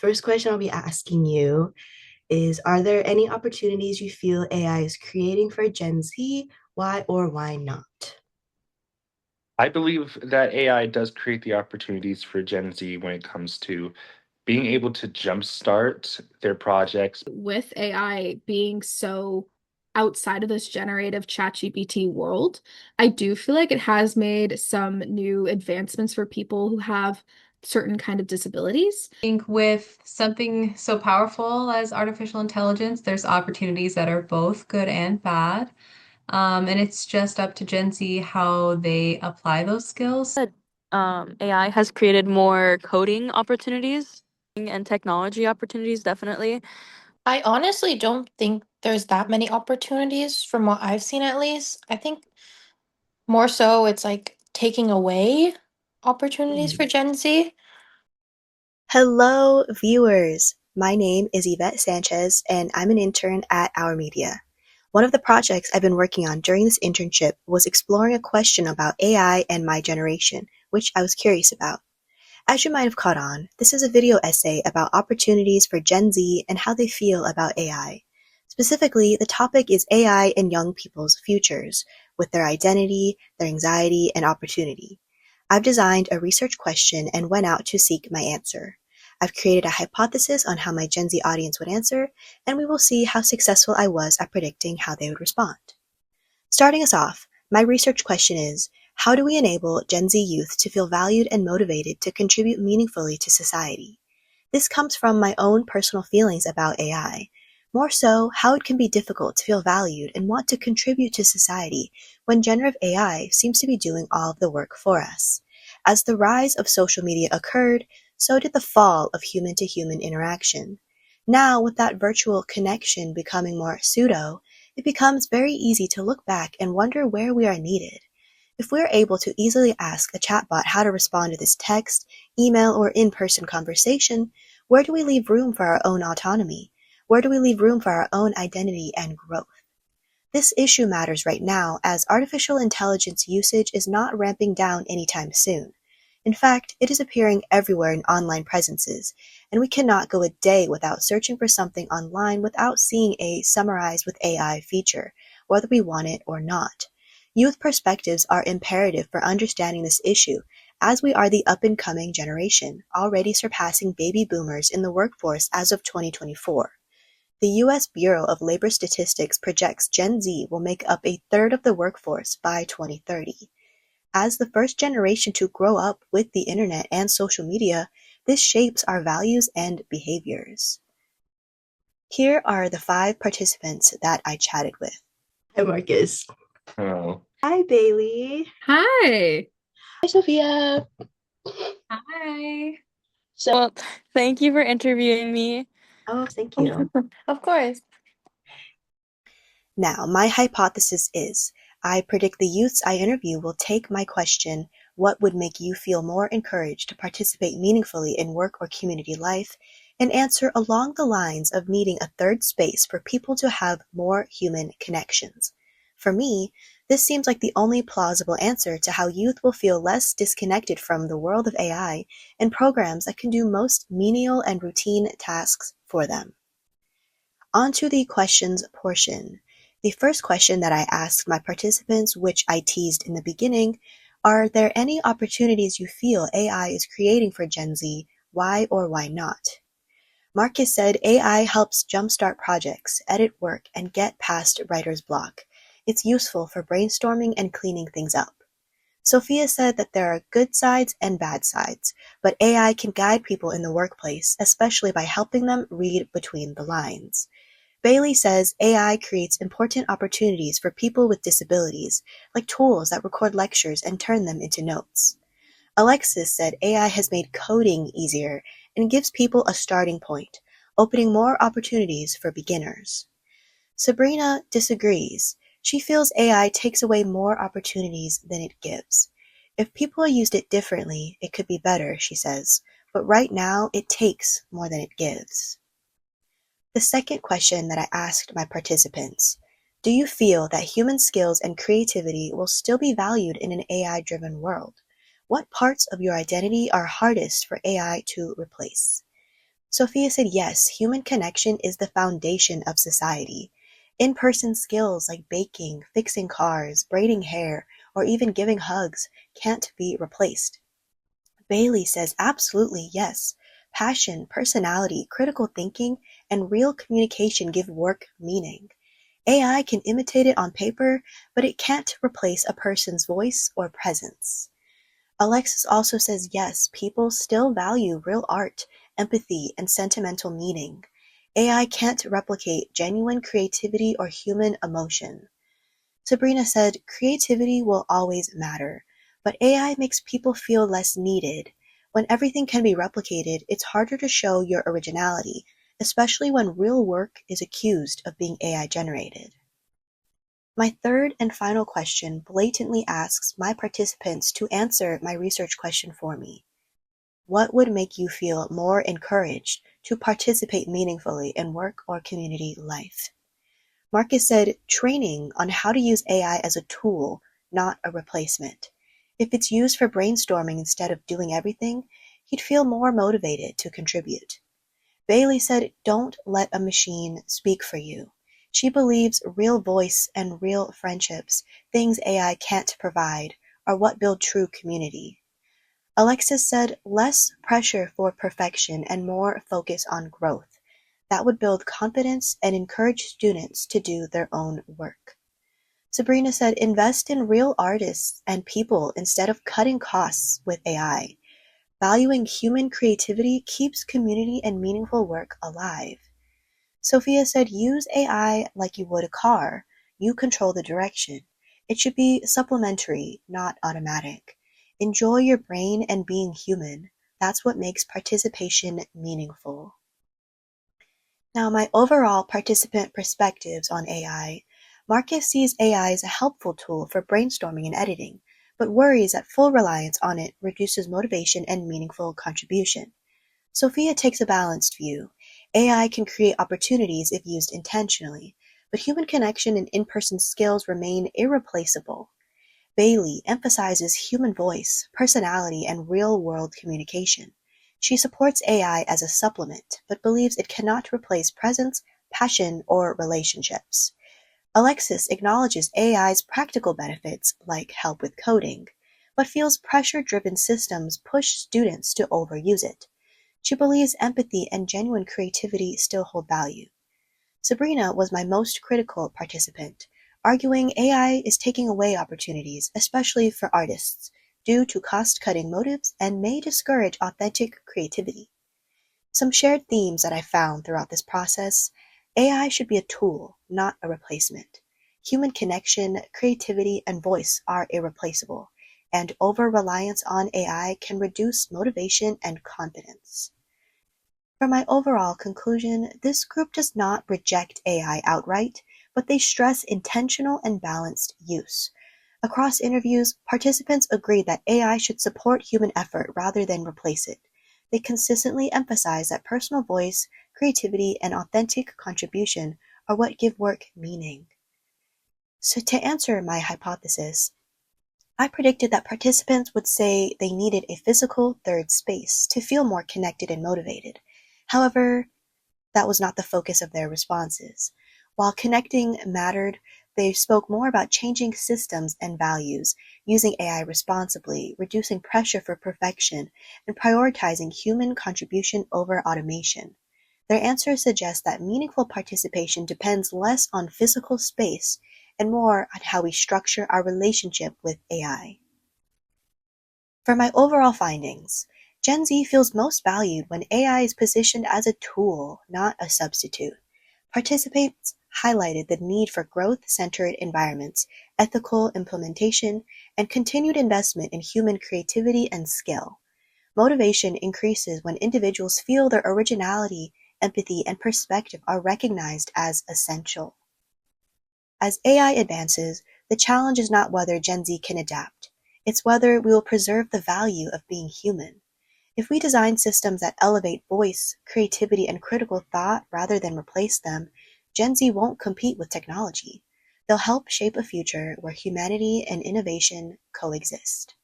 first question I'll be asking you is, are there any opportunities you feel AI is creating for Gen Z? Why or why not? I believe that AI does create the opportunities for Gen Z when it comes to being able to jumpstart their projects. With AI being so outside of this generative ChatGPT world, I do feel like it has made some new advancements for people who have certain kind of disabilities. Think with something so powerful as artificial intelligence, there's opportunities that are both good and bad. And it's just up to Gen Z how they apply those skills. AI has created more coding opportunities and technology opportunities, definitely. I honestly don't think there's that many opportunities from what I've seen at least. I think more so it's like taking away opportunities for Gen Z. Hello, viewers. My name is Yvette Sanchez, and I'm an intern at OurMedia. One of the projects I've been working on during this internship was exploring a question about AI and my generation, which I was curious about. As you might have caught on, this is a video essay about opportunities for Gen Z and how they feel about AI. Specifically, the topic is AI and young people's futures, with their identity, their anxiety, and opportunity. I've designed a research question and went out to seek my answer. I've created a hypothesis on how my Gen Z audience would answer, and we will see how successful I was at predicting how they would respond. Starting us off, my research question is, how do we enable Gen Z youth to feel valued and motivated to contribute meaningfully to society? This comes from my own personal feelings about AI. More so, how it can be difficult to feel valued and want to contribute to society when generative AI seems to be doing all of the work for us. As the rise of social media occurred, so did the fall of human-to-human interaction. Now, with that virtual connection becoming more pseudo, it becomes very easy to look back and wonder where we are needed. If we're able to easily ask a chatbot how to respond to this text, email, or in-person conversation, where do we leave room for our own autonomy? Where do we leave room for our own identity and growth? This issue matters right now as artificial intelligence usage is not ramping down anytime soon. In fact, it is appearing everywhere in online presences, and we cannot go a day without searching for something online without seeing a "summarize with AI" feature, whether we want it or not. Youth perspectives are imperative for understanding this issue, as we are the up-and-coming generation, already surpassing baby boomers in the workforce as of 2024. The U.S. Bureau of Labor Statistics projects Gen Z will make up a third of the workforce by 2030. As the first generation to grow up with the internet and social media, this shapes our values and behaviors. Here are the 5 participants that I chatted with. Hi, Marcus. Oh, Hi, Bailey. Hi. Hi, Sophia. Hi. Well, thank you for interviewing me. Oh, thank you. Of course. Now, my hypothesis is, I predict the youths I interview will take my question, what would make you feel more encouraged to participate meaningfully in work or community life, and answer along the lines of needing a third space for people to have more human connections. For me, this seems like the only plausible answer to how youth will feel less disconnected from the world of AI and programs that can do most menial and routine tasks for them. On to the questions portion. The first question that I asked my participants, which I teased in the beginning, are there any opportunities you feel AI is creating for Gen Z? Why or why not? Marcus said AI helps jumpstart projects, edit work, and get past writer's block. It's useful for brainstorming and cleaning things up. Sophia said that there are good sides and bad sides, but AI can guide people in the workplace, especially by helping them read between the lines. Bailey says AI creates important opportunities for people with disabilities, like tools that record lectures and turn them into notes. Alexis said AI has made coding easier and gives people a starting point, opening more opportunities for beginners. Sabrina disagrees. She feels AI takes away more opportunities than it gives. If people used it differently, it could be better, she says, but right now it takes more than it gives. The second question that I asked my participants, do you feel that human skills and creativity will still be valued in an AI-driven world? What parts of your identity are hardest for AI to replace? Sophia said yes, human connection is the foundation of society. In-person skills like baking, fixing cars, braiding hair, or even giving hugs can't be replaced. Bailey says absolutely yes. Passion, personality, critical thinking, and real communication give work meaning. AI can imitate it on paper, but it can't replace a person's voice or presence. Alexis also says yes, people still value real art, empathy, and sentimental meaning. AI can't replicate genuine creativity or human emotion. Sabrina said creativity will always matter, but AI makes people feel less needed. When everything can be replicated, it's harder to show your originality, especially when real work is accused of being AI generated. My third and final question blatantly asks my participants to answer my research question for me. What would make you feel more encouraged to participate meaningfully in work or community life? Marcus said training on how to use AI as a tool, not a replacement. If it's used for brainstorming instead of doing everything, he'd feel more motivated to contribute. Bailey said don't let a machine speak for you. She believes real voice and real friendships, things AI can't provide, are what build true community. Alexis said less pressure for perfection and more focus on growth. That would build confidence and encourage students to do their own work. Sabrina said invest in real artists and people instead of cutting costs with AI. Valuing human creativity keeps community and meaningful work alive. Sophia said use AI like you would a car. You control the direction. It should be supplementary, not automatic. Enjoy your brain and being human. That's what makes participation meaningful. Now, my overall participant perspectives on AI. Marcus sees AI as a helpful tool for brainstorming and editing, but worries that full reliance on it reduces motivation and meaningful contribution. Sophia takes a balanced view. AI can create opportunities if used intentionally, but human connection and in-person skills remain irreplaceable. Bailey emphasizes human voice, personality, and real-world communication. She supports AI as a supplement, but believes it cannot replace presence, passion, or relationships. Alexis acknowledges AI's practical benefits, like help with coding, but feels pressure-driven systems push students to overuse it. She believes empathy and genuine creativity still hold value. Sabrina was my most critical participant, arguing AI is taking away opportunities, especially for artists, due to cost-cutting motives and may discourage authentic creativity. Some shared themes that I found throughout this process: AI should be a tool, not a replacement. Human connection, creativity, and voice are irreplaceable, and over-reliance on AI can reduce motivation and confidence. For my overall conclusion, this group does not reject AI outright, but they stress intentional and balanced use. Across interviews, participants agreed that AI should support human effort rather than replace it. They consistently emphasize that personal voice, creativity, and authentic contribution are what give work meaning. So to answer my hypothesis, I predicted that participants would say they needed a physical third space to feel more connected and motivated. However, that was not the focus of their responses. While connecting mattered, they spoke more about changing systems and values, using AI responsibly, reducing pressure for perfection, and prioritizing human contribution over automation. Their answers suggest that meaningful participation depends less on physical space and more on how we structure our relationship with AI. For my overall findings, Gen Z feels most valued when AI is positioned as a tool, not a substitute. Participants highlighted the need for growth-centered environments, ethical implementation, and continued investment in human creativity and skill. Motivation increases when individuals feel their originality, empathy, and perspective are recognized as essential. As AI advances, the challenge is not whether Gen Z can adapt. It's whether we will preserve the value of being human. If we design systems that elevate voice, creativity, and critical thought rather than replace them, Gen Z won't compete with technology. They'll help shape a future where humanity and innovation coexist.